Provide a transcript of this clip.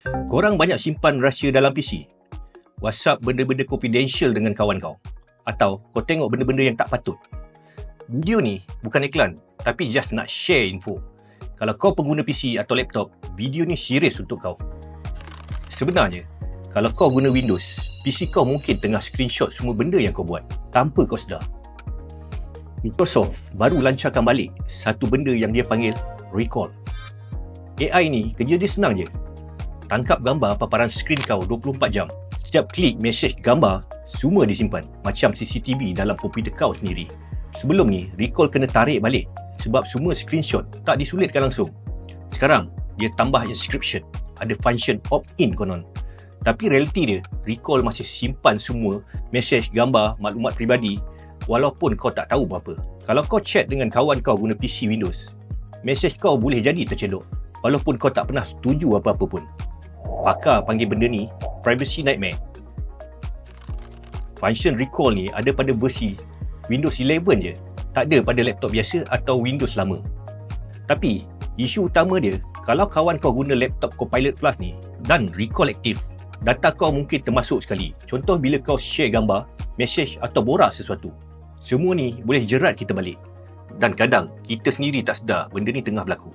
Korang banyak simpan rahsia dalam PC? WhatsApp benda-benda confidential dengan kawan kau? Atau kau tengok benda-benda yang tak patut? Video ni bukan iklan, tapi just nak share info. Kalau kau pengguna PC atau laptop, video ni serius untuk kau. Sebenarnya, kalau kau guna Windows, PC kau mungkin tengah screenshot semua benda yang kau buat tanpa kau sedar. Microsoft baru lancarkan balik satu benda yang dia panggil Recall. AI ni kerja dia senang je. Tangkap gambar paparan skrin kau 24 jam. Setiap klik mesej gambar, semua disimpan macam CCTV dalam komputer kau sendiri. Sebelum ni, Recall kena tarik balik sebab semua screenshot tak disulitkan langsung. Sekarang, dia tambah encryption. Ada function opt-in konon. Tapi realiti dia, Recall masih simpan semua mesej, gambar, maklumat peribadi walaupun kau tak tahu apa-apa. Kalau kau chat dengan kawan kau guna PC Windows, mesej kau boleh jadi tercedok walaupun kau tak pernah setuju apa-apa pun. Pakar panggil benda ni privacy nightmare. Function Recall ni ada pada versi Windows 11 je, tak ada pada laptop biasa atau Windows lama. Tapi, isu utama dia, kalau kawan kau guna laptop Copilot Plus ni dan Recall aktif, data kau mungkin termasuk sekali. Contoh bila kau share gambar, mesej atau borak sesuatu. Semua ni boleh jerat kita balik. Dan kadang, kita sendiri tak sedar benda ni tengah berlaku.